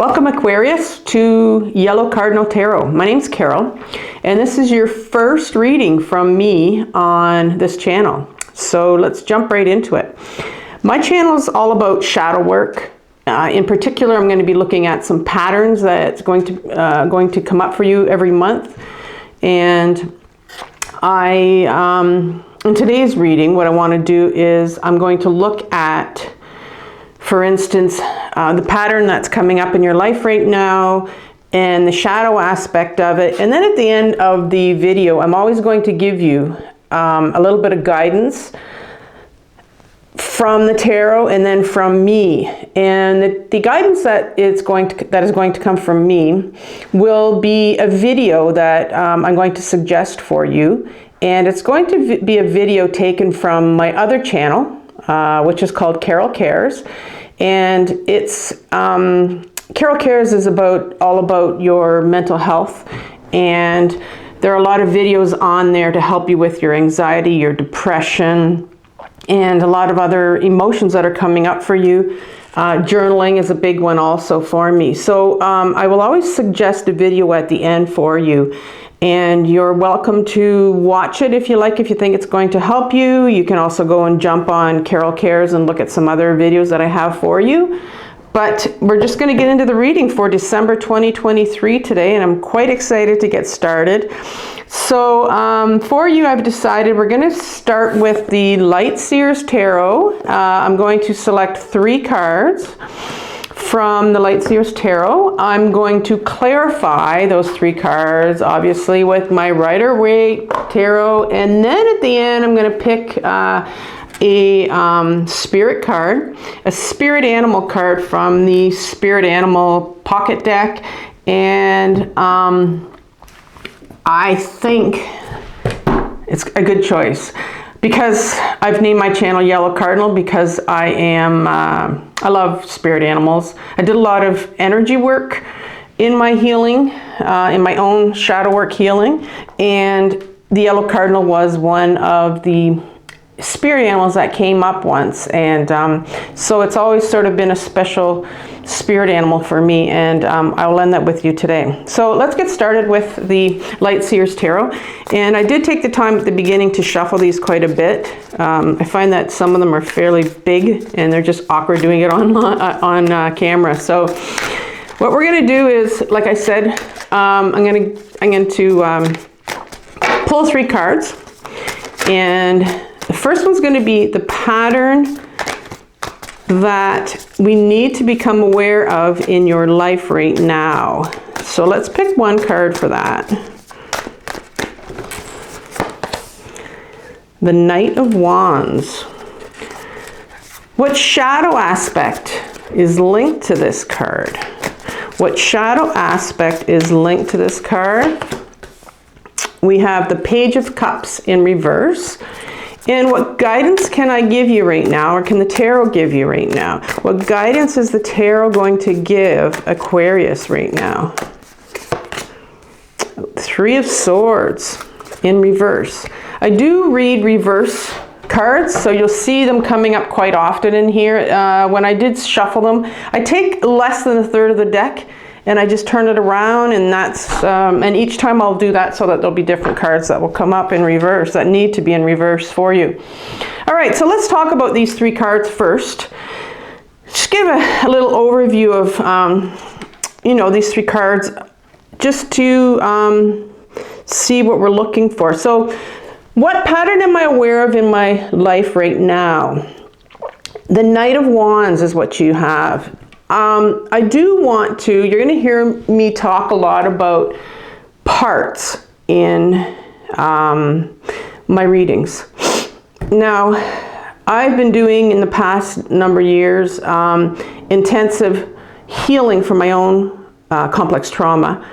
Welcome Aquarius to Yellow Cardinal Tarot. My name's Carol and this is your first reading from me on this channel. So let's jump right into it. My channel is all about shadow work. In particular, I'm going to be looking at some patterns that's going to come up for you every month. And in today's reading, what I want to do is I'm going to look at, for instance, the pattern that's coming up in your life right now and the shadow aspect of it. And then at the end of the video, I'm always going to give you a little bit of guidance from the tarot and then from me. And the guidance that is going to come from me will be a video that I'm going to suggest for you. And it's going to be a video taken from my other channel, which is called Carol Cares. And it's Carol Cares is all about your mental health, and there are a lot of videos on there to help you with your anxiety, your depression, and a lot of other emotions that are coming up for you. Journaling is a big one also for me. So I will always suggest a video at the end for you. And you're welcome to watch it if you like, if you think it's going to help you. You can also go and jump on Carol Cares and look at some other videos that I have for you. But we're just going to get into the reading for December 2023 today, and I'm quite excited to get started. So for you, I've decided we're going to start with the Light Seers Tarot. I'm going to select 3 cards from the Light Seers Tarot. I'm going to clarify those 3 cards, obviously, with my Rider-Waite Tarot. And then at the end, I'm going to pick a spirit card, a spirit animal card from the Spirit Animal Pocket Deck. And I think it's a good choice because I've named my channel Yellow Cardinal because I love spirit animals. I did a lot of energy work in my healing, in my own shadow work healing, and the Yellow Cardinal was one of the spirit animals that came up once, and so it's always sort of been a special spirit animal for me, and I will end that with you today. So let's get started with the Light Seers Tarot. And I did take the time at the beginning to shuffle these quite a bit. I find that some of them are fairly big and they're just awkward doing it on camera. So what we're going to do is, like I said, I'm going to pull 3 cards, and the first one's going to be the pattern that we need to become aware of in your life right now. So let's pick one card for that. The Knight of Wands. What shadow aspect is linked to this card? What shadow aspect is linked to this card? We have the Page of Cups in reverse. And what guidance can I give you right now, or can the tarot give you right now? What guidance is the tarot going to give Aquarius right now? 3 of Swords in reverse. I do read reverse cards, so you'll see them coming up quite often in here. When I did shuffle them, I take less than 1/3 of the deck and I just turn it around, and that's and each time I'll do that so that there'll be different cards that will come up in reverse that need to be in reverse for you. All right, so let's talk about these 3 cards first. Just give a little overview of you know, these 3 cards just to see what we're looking for. So what pattern am I aware of in my life right now? The Knight of Wands is what you have. I do want to, you're going to hear me talk a lot about parts in my readings. Now, I've been doing in the past number of years intensive healing for my own complex trauma.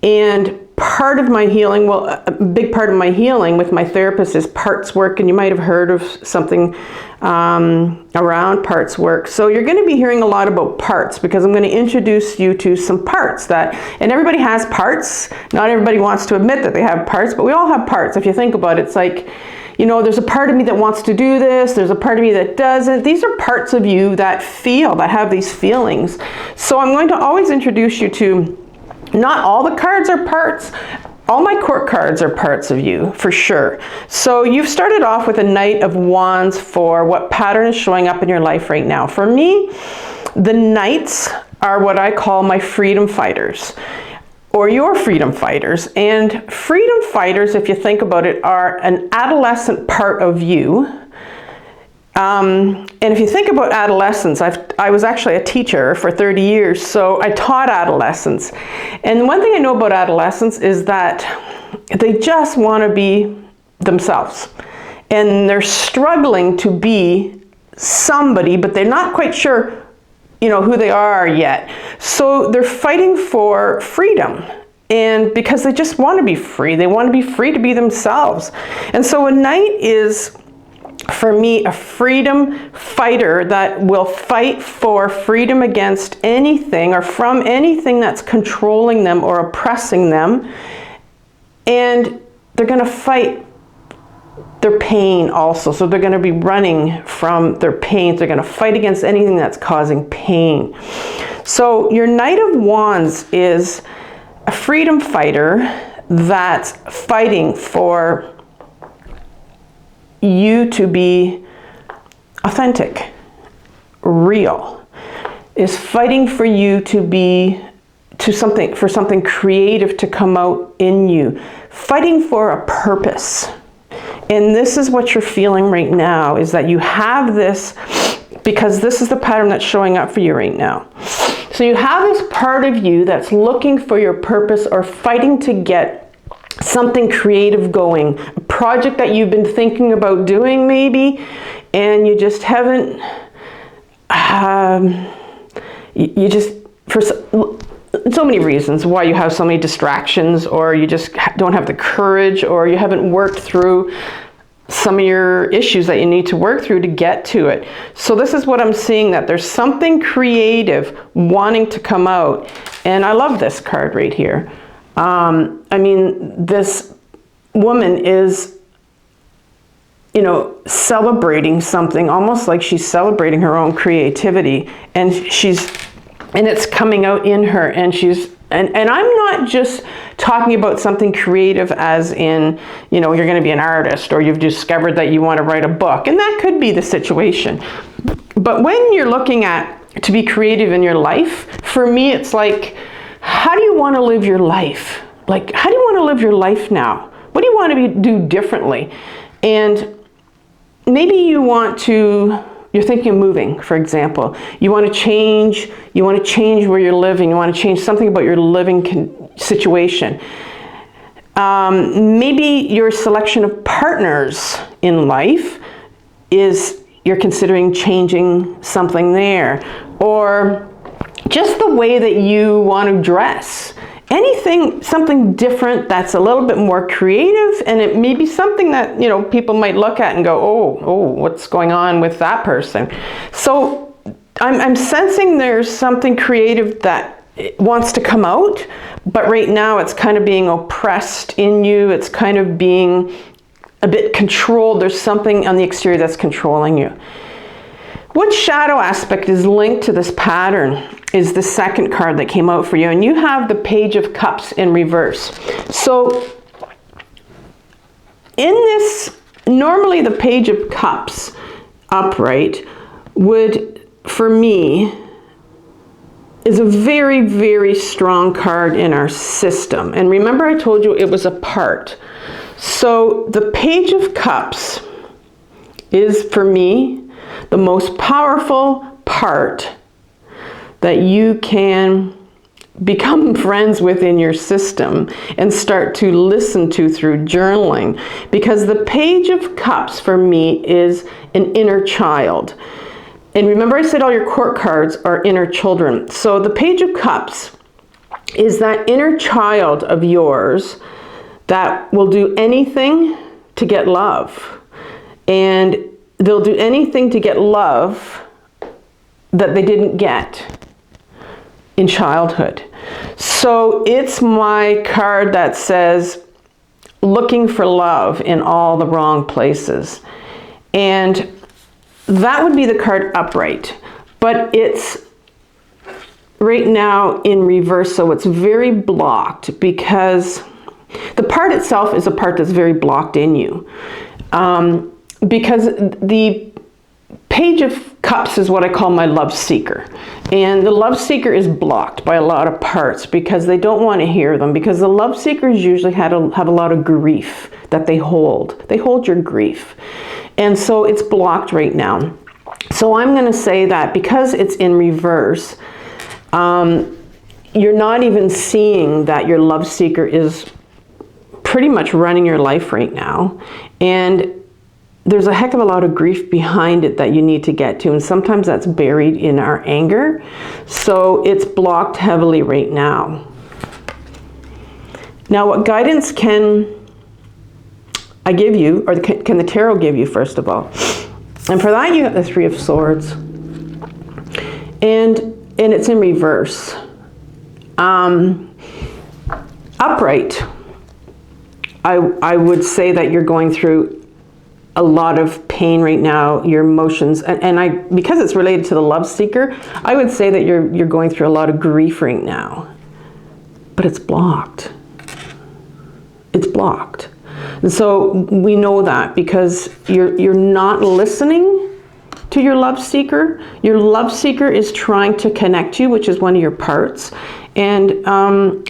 And part of my healing, well, a big part of my healing with my therapist is parts work, and you might have heard of something around parts work. So you're going to be hearing a lot about parts because I'm going to introduce you to some parts that, and everybody has parts. Not everybody wants to admit that they have parts, but we all have parts. If you think about it, it's like, you know, there's a part of me that wants to do this, there's a part of me that doesn't. These are parts of you that have these feelings. So I'm going to always introduce you to, not all the cards are parts. All my court cards are parts of you, for sure. So you've started off with a Knight of Wands for what pattern is showing up in your life right now. For me, the Knights are what I call my freedom fighters, or your freedom fighters. And freedom fighters, if you think about it, are an adolescent part of you. And if you think about adolescence, I was actually a teacher for 30 years, so I taught adolescents. And one thing I know about adolescents is that they just want to be themselves. And they're struggling to be somebody, but they're not quite sure, you know, who they are yet. So they're fighting for freedom. And because they just want to be free, they want to be free to be themselves. And so a Knight is, for me, a freedom fighter that will fight for freedom against anything or from anything that's controlling them or oppressing them. And they're going to fight their pain also. So they're going to be running from their pain. They're going to fight against anything that's causing pain. So your Knight of Wands is a freedom fighter that's fighting for you to be authentic, real, is fighting for you to be for something creative to come out in you, fighting for a purpose. And this is what you're feeling right now, is that you have this, because this is the pattern that's showing up for you right now. So you have this part of you that's looking for your purpose or fighting to get something creative going, a project that you've been thinking about doing maybe, and you just haven't, you just, for so many reasons why you have so many distractions, or you just don't have the courage, or you haven't worked through some of your issues that you need to work through to get to it. So this is what I'm seeing, that there's something creative wanting to come out. And I love this card right here. I mean, this woman is, you know, celebrating something, almost like she's celebrating her own creativity, and it's coming out in her, and and I'm not just talking about something creative as in, you know, you're going to be an artist, or you've discovered that you want to write a book, and that could be the situation. But when you're looking at to be creative in your life, for me, it's like, how do you want to live your life? Like, how do you want to live your life now? What do you want to do differently? And maybe you're thinking of moving, for example. You want to change where you're living. You want to change something about your living situation. Maybe your selection of partners in life is, you're considering changing something there. Or just the way that you want to dress. Something different that's a little bit more creative, and it may be something that, you know, people might look at and go, oh, what's going on with that person? So I'm sensing there's something creative that wants to come out, but right now it's kind of being oppressed in you. It's kind of being a bit controlled. There's something on the exterior that's controlling you. What shadow aspect is linked to this pattern is the second card that came out for you, and you have the Page of Cups in reverse. So in this, normally the Page of Cups upright would, for me, is a very, very strong card in our system. And remember, I told you it was a part. So the Page of Cups is, for me, the most powerful part that you can become friends with in your system and start to listen to through journaling. Because the Page of Cups for me is an inner child. And remember, I said all your court cards are inner children. So the Page of Cups is that inner child of yours that will do anything to get love. And they'll do anything to get love that they didn't get in childhood. So it's my card that says, looking for love in all the wrong places. And that would be the card upright, but it's right now in reverse, so it's very blocked because the part itself is a part that's very blocked in you. Because the Page of Cups is what I call my love seeker. And the love seeker is blocked by a lot of parts because they don't want to hear them, because the love seekers usually have a lot of grief that they hold. They hold your grief. And so it's blocked right now. So I'm going to say that because it's in reverse, you're not even seeing that your love seeker is pretty much running your life right now. And there's a heck of a lot of grief behind it that you need to get to, and sometimes that's buried in our anger. So it's blocked heavily right now. Now, what guidance can I give you, or can the tarot give you, first of all? And for that, you have the Three of Swords. And it's in reverse. Upright, I would say that you're going through a lot of pain right now, your emotions, and because it's related to the love seeker, I would say that you're going through a lot of grief right now, but it's blocked. It's blocked. And so we know that because you're not listening to your love seeker. Your love seeker is trying to connect you, which is one of your parts. And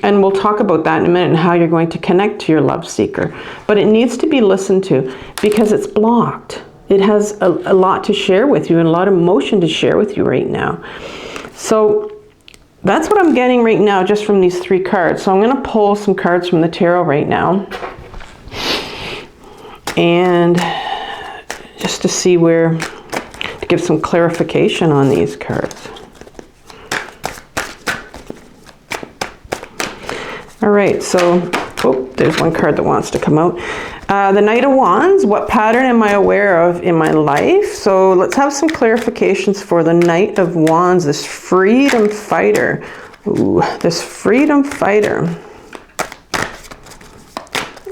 we'll talk about that in a minute and how you're going to connect to your love seeker. But it needs to be listened to because it's blocked. It has a lot to share with you and a lot of emotion to share with you right now. So that's what I'm getting right now just from these three cards. So I'm going to pull some cards from the tarot right now. And just to see to give some clarification on these cards. All right, so, there's one card that wants to come out. The Knight of Wands, what pattern am I aware of in my life? So let's have some clarifications for the Knight of Wands, this freedom fighter. Ooh, this freedom fighter.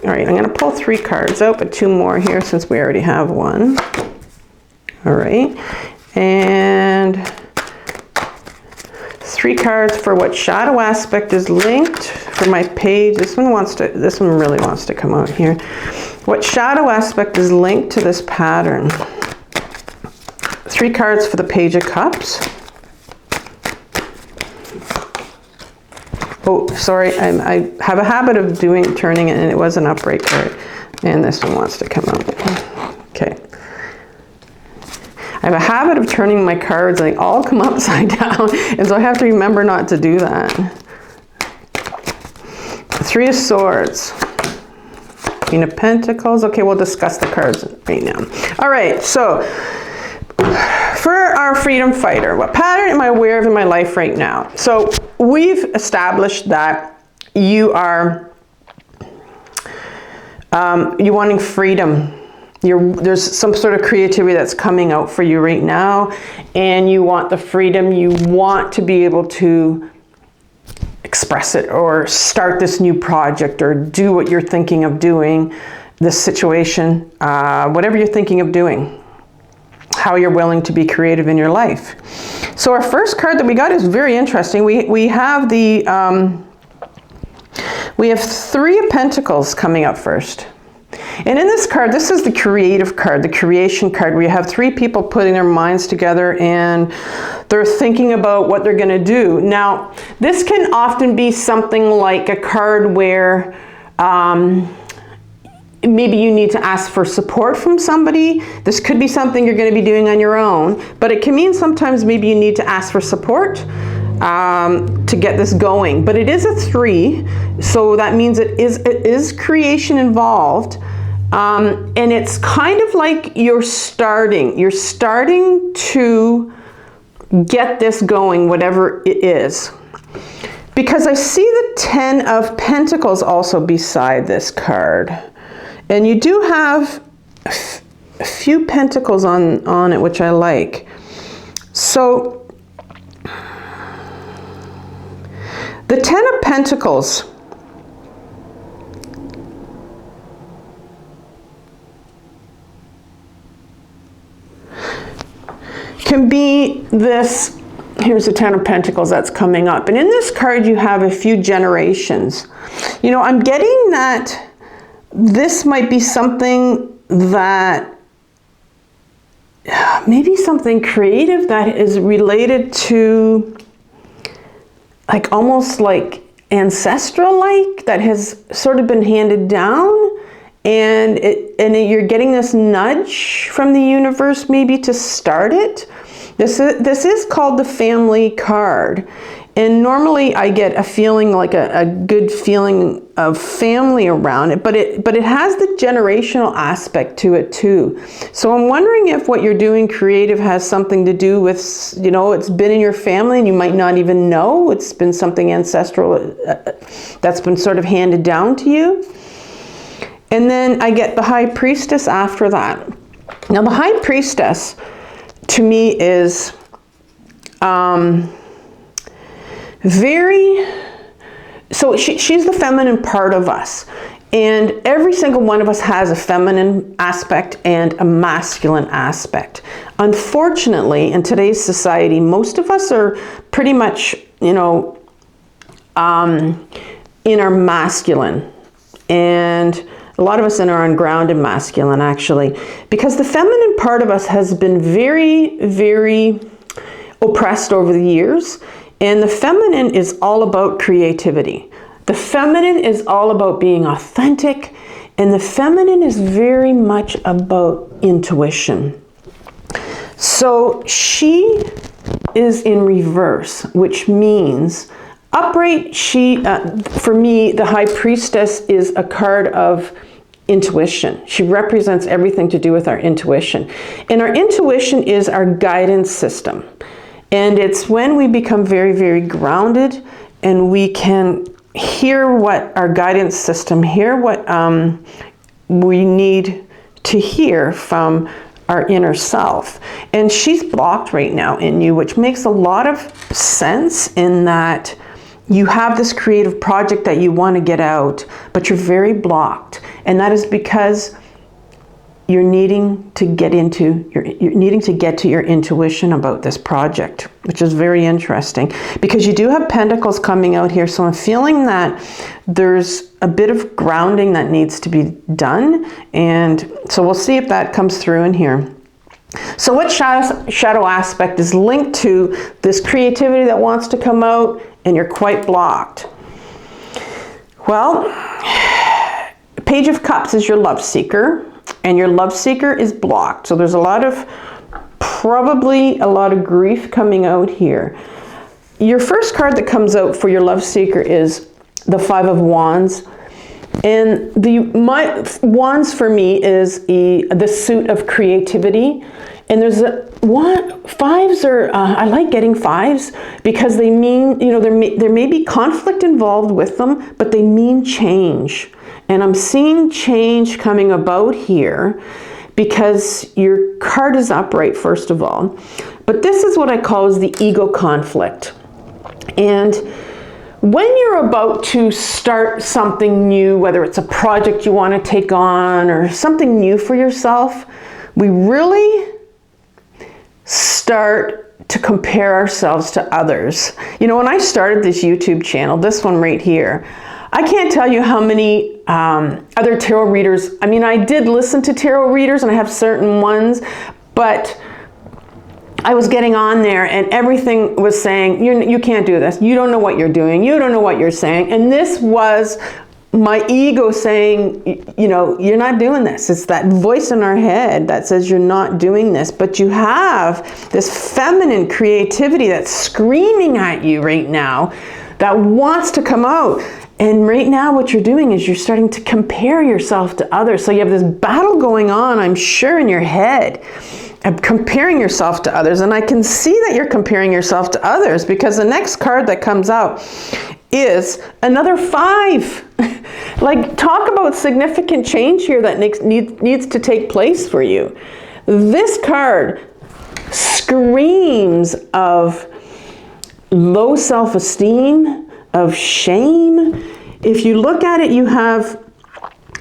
All right, I'm going to pull three cards out, but two more here since we already have one. All right, and three cards for what shadow aspect is linked for my page. This one really wants to come out here. What shadow aspect is linked to this pattern? Three cards for the Page of Cups. Oh, sorry, I have a habit of turning it, and it was an upright card. And this one wants to come out. Okay. I have a habit of turning my cards, and they all come upside down, and so I have to remember not to do that. Three of Swords. Queen of Pentacles. Okay, we'll discuss the cards right now. All right, so for our freedom fighter, what pattern am I aware of in my life right now? So we've established that you are you're wanting freedom. There's some sort of creativity that's coming out for you right now, and you want the freedom. You want to be able to express it or start this new project or do what you're thinking of doing, this situation, whatever you're thinking of doing, how you're willing to be creative in your life. So our first card that we got is very interesting. We have Three of Pentacles coming up first. And in this card, this is the creative card, the creation card, where you have three people putting their minds together and they're thinking about what they're going to do. Now, this can often be something like a card where maybe you need to ask for support from somebody. This could be something you're going to be doing on your own, but it can mean sometimes maybe you need to ask for support to get this going. But it is a 3, so that means it is creation involved, and it's kind of like you're starting to get this going, whatever it is. Because I see the 10 of Pentacles also beside this card, and you do have a few pentacles on it, which I like. So the 10 of Pentacles can be this. Here's the Ten of Pentacles that's coming up. And in this card, you have a few generations. You know, I'm getting that this might be something that, maybe something creative that is related to, like, almost like ancestral-like, that has sort of been handed down. And you're getting this nudge from the universe maybe to start it. This is called the Family card. And normally I get a feeling like a good feeling of family around it, but it has the generational aspect to it too. So I'm wondering if what you're doing creative has something to do with, you know, it's been in your family and you might not even know. It's been something ancestral that's been sort of handed down to you. And then I get the High Priestess after that. Now the High Priestess to me is she's the feminine part of us. And every single one of us has a feminine aspect and a masculine aspect. Unfortunately, in today's society, most of us are pretty much, you know, in our masculine. And a lot of us in our ungrounded masculine, actually, because the feminine part of us has been very, very oppressed over the years. And the feminine is all about creativity. The feminine is all about being authentic. And the feminine is very much about intuition. So she is in reverse, which means upright, for me, the High Priestess is a card of intuition. She represents everything to do with our intuition. And our intuition is our guidance system. And it's when we become very, very grounded and we can hear what our guidance system, hear what we need to hear from our inner self. And she's blocked right now in you, which makes a lot of sense in that you have this creative project that you want to get out, but you're very blocked. And that is because you're needing to get to your intuition about this project, which is very interesting because you do have Pentacles coming out here. So I'm feeling that there's a bit of grounding that needs to be done. And so we'll see if that comes through in here. So what shadow aspect is linked to this creativity that wants to come out and you're quite blocked? Well, Page of Cups is your love seeker. And your love seeker is blocked. So there's probably a lot of grief coming out here. Your first card that comes out for your love seeker is the Five of Wands. And my Wands for me is the suit of creativity. And there's fives are, I like getting fives because they mean, you know, there may be conflict involved with them, but they mean change. And I'm seeing change coming about here because your card is upright, first of all. But this is what I call is the ego conflict. And when you're about to start something new, whether it's a project you want to take on or something new for yourself, we really start to compare ourselves to others. You know, when I started this YouTube channel, this one right here, I can't tell you how many other tarot readers, I mean, I did listen to tarot readers and I have certain ones, but I was getting on there and everything was saying, you can't do this. You don't know what you're doing. You don't know what you're saying. And this was my ego saying, you know, you're not doing this. It's that voice in our head that says you're not doing this, but you have this feminine creativity that's screaming at you right now that wants to come out. And right now what you're doing is you're starting to compare yourself to others. So you have this battle going on, I'm sure, in your head of comparing yourself to others. And I can see that you're comparing yourself to others because the next card that comes out is another 5. Like, talk about significant change here that needs to take place for you. This card screams of low self-esteem, of shame. If you look at it, you have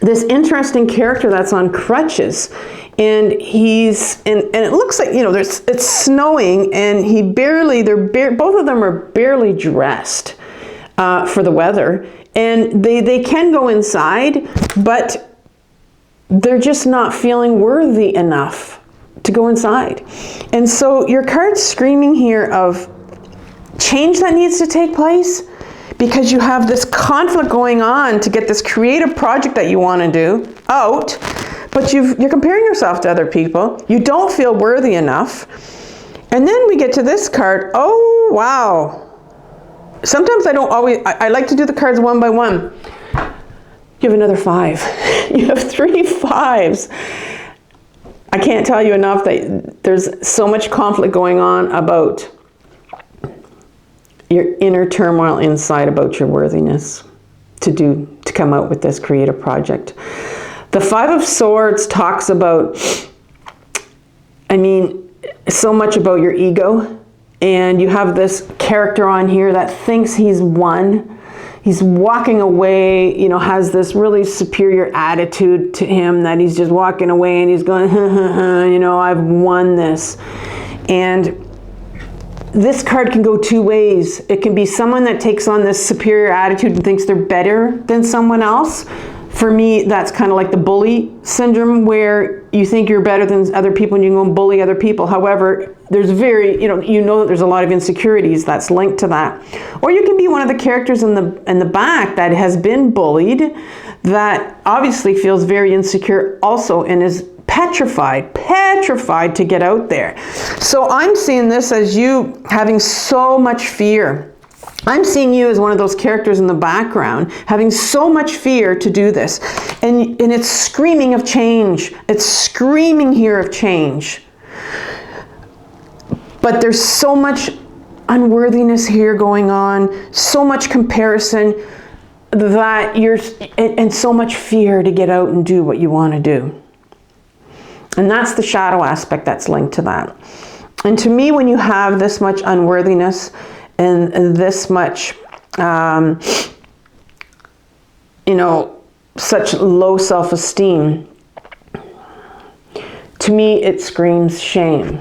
this interesting character that's on crutches. And and it looks like, you know, it's snowing, and both of them are barely dressed for the weather. And they can go inside, but they're just not feeling worthy enough to go inside. And so your card's screaming here of change that needs to take place, because you have this conflict going on to get this creative project that you want to do out, but you're comparing yourself to other people. You don't feel worthy enough. And then we get to this card. Oh, wow. Sometimes I like to do the cards one by one. You have another 5. You have 3 5s. I can't tell you enough that there's so much conflict going on about your inner turmoil inside about your worthiness to come out with this creative project. The 5 of Swords talks about, so much about your ego. And you have this character on here that thinks he's won. He's walking away, you know, has this really superior attitude to him, that he's just walking away and he's going, you know, I've won this. And this card can go 2 ways. It can be someone that takes on this superior attitude and thinks they're better than someone else. For me, that's kind of like the bully syndrome, where you think you're better than other people and you go and bully other people. However, there's you know that there's a lot of insecurities that's linked to that. Or you can be one of the characters in the back that has been bullied, that obviously feels very insecure also, and is petrified to get out there. So I'm seeing this as you having so much fear. I'm seeing you as one of those characters in the background, having so much fear to do this. And it's screaming of change. It's screaming here of change. But there's so much unworthiness here going on, so much comparison, that and so much fear to get out and do what you want to do. And that's the shadow aspect that's linked to that. And to me, when you have this much unworthiness and this much, such low self-esteem, to me, it screams shame.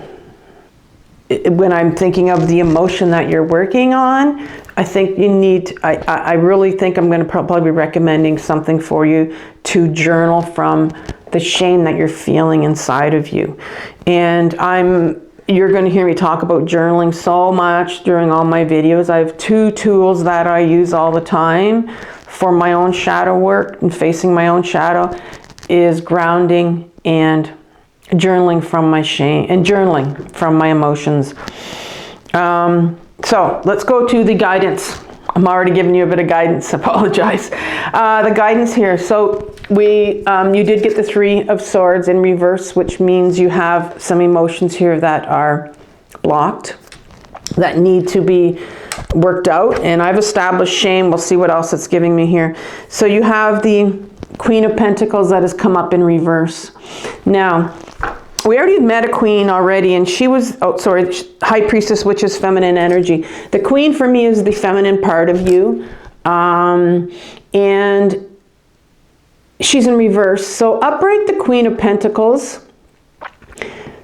When I'm thinking of the emotion that you're working on, I think you need, I really think I'm going to probably be recommending something for you to journal from the shame that you're feeling inside of you. And you're going to hear me talk about journaling so much during all my videos. I have 2 tools that I use all the time for my own shadow work and facing my own shadow, is grounding and journaling from my shame and journaling from my emotions. So let's go to the guidance. I'm already giving you a bit of guidance, apologize. The guidance here. So you did get the 3 of Swords in reverse, which means you have some emotions here that are blocked, that need to be worked out. And I've established shame. We'll see what else it's giving me here. So you have the Queen of Pentacles that has come up in reverse. Now, we already met a queen already, and she was, High Priestess, which is feminine energy. The queen for me is the feminine part of you. And she's in reverse. So upright, the Queen of Pentacles.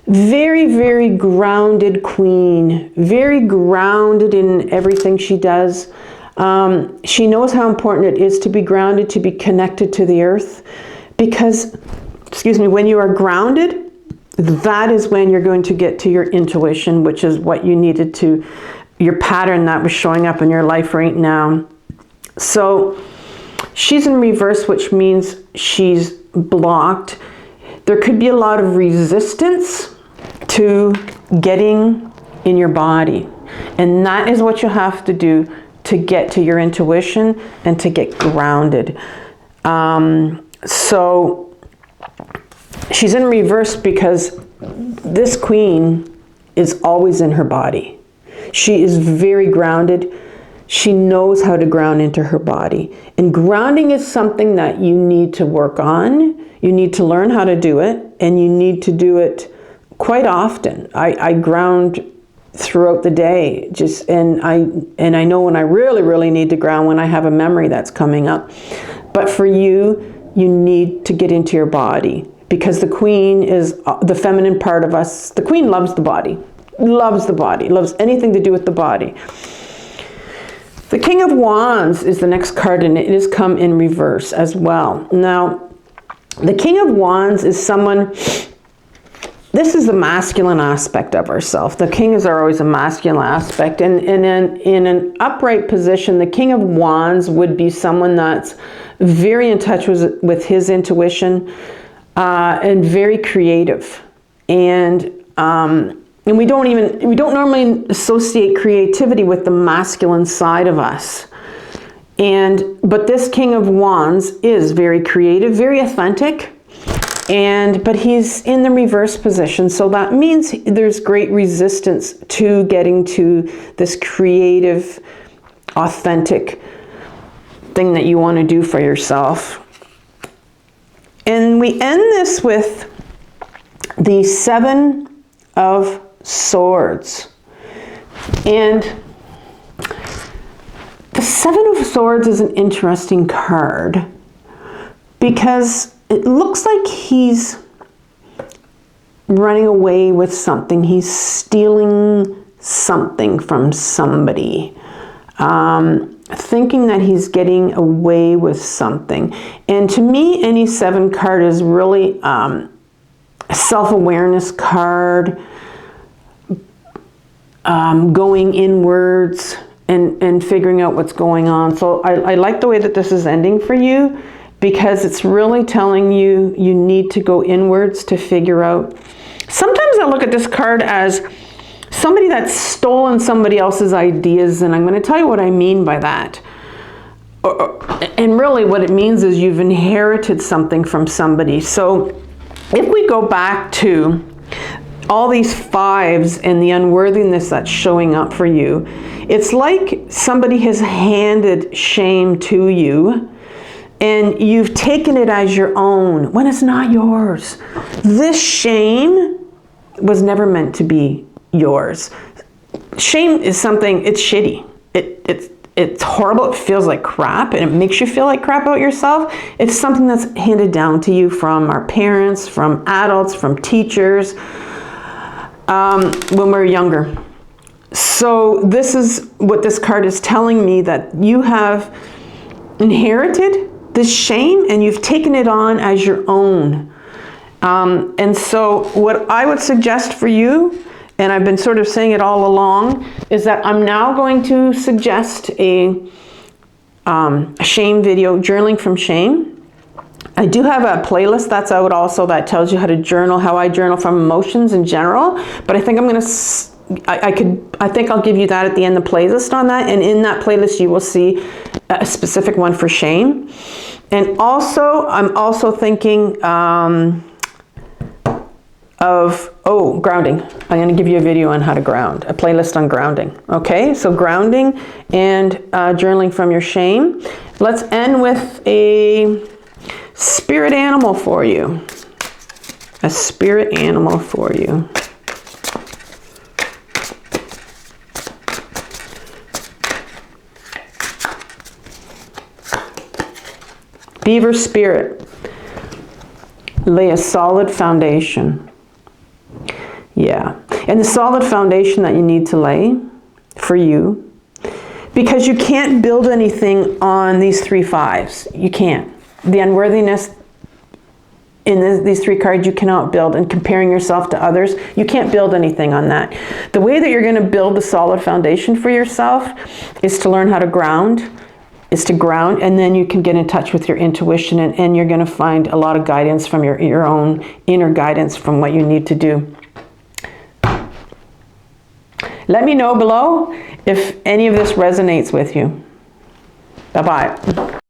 Very, very grounded queen. Very grounded in everything she does. She knows how important it is to be grounded, to be connected to the earth. Because, when you are grounded, that is when you're going to get to your intuition, which is what you needed to, your pattern that was showing up in your life right now. So she's in reverse, which means she's blocked. There could be a lot of resistance to getting in your body. And that is what you have to do to get to your intuition and to get grounded. So she's in reverse because this queen is always in her body. She is very grounded. She knows how to ground into her body. And grounding is something that you need to work on. You need to learn how to do it, and you need to do it quite often. I ground throughout the day, and I know when I really, really need to ground, when I have a memory that's coming up. But for you, you need to get into your body, because the Queen is the feminine part of us. The Queen loves the body, loves anything to do with the body. The King of Wands is the next card, and it has come in reverse as well. Now, the King of Wands is someone, this is the masculine aspect of ourselves. The kings are always a masculine aspect. And in an upright position, the King of Wands would be someone that's very in touch with his intuition and very creative. And we don't normally associate creativity with the masculine side of us. But this King of Wands is very creative, very authentic, but he's in the reverse position. So that means there's great resistance to getting to this creative, authentic thing that you want to do for yourself. And we end this with the Seven of Swords. And the Seven of Swords is an interesting card because it looks like he's running away with something. He's stealing something from somebody, thinking that he's getting away with something. And to me, any seven card is really a self-awareness card, going inwards and figuring out what's going on. So I like the way that this is ending for you, because it's really telling you you need to go inwards to figure out. Sometimes I look at this card as somebody that's stolen somebody else's ideas, and I'm going to tell you what I mean by that. And really what it means is you've inherited something from somebody. So if we go back to all these fives and the unworthiness that's showing up for you, it's like somebody has handed shame to you, and you've taken it as your own when it's not yours. This shame was never meant to be yours. Shame is something, it's shitty. It's horrible, it feels like crap, and it makes you feel like crap about yourself. It's something that's handed down to you from our parents, from adults, from teachers, when we're younger. So this is what this card is telling me, that you have inherited this shame and you've taken it on as your own. And so what I would suggest for you, and I've been sort of saying it all along, is that I'm now going to suggest a shame video, journaling from shame. I do have a playlist that's out also that tells you how to journal, how I journal from emotions in general, but I think I'm going to, I think I'll give you that at the end, the playlist on that, and in that playlist you will see a specific one for shame. And also, I'm also thinking of grounding. I'm going to give you a video on how to ground, a playlist on grounding. Okay, so grounding and journaling from your shame. Let's end with a spirit animal for you. A spirit animal for you. Beaver spirit. Lay a solid foundation. Yeah, and the solid foundation that you need to lay for you, because you can't build anything on these three fives. You can't. The unworthiness in these three cards, you cannot build, and comparing yourself to others, you can't build anything on that. The way that you're going to build the solid foundation for yourself is to learn how to ground, and then you can get in touch with your intuition, and you're going to find a lot of guidance from your own inner guidance from what you need to do. Let me know below if any of this resonates with you. Bye-bye.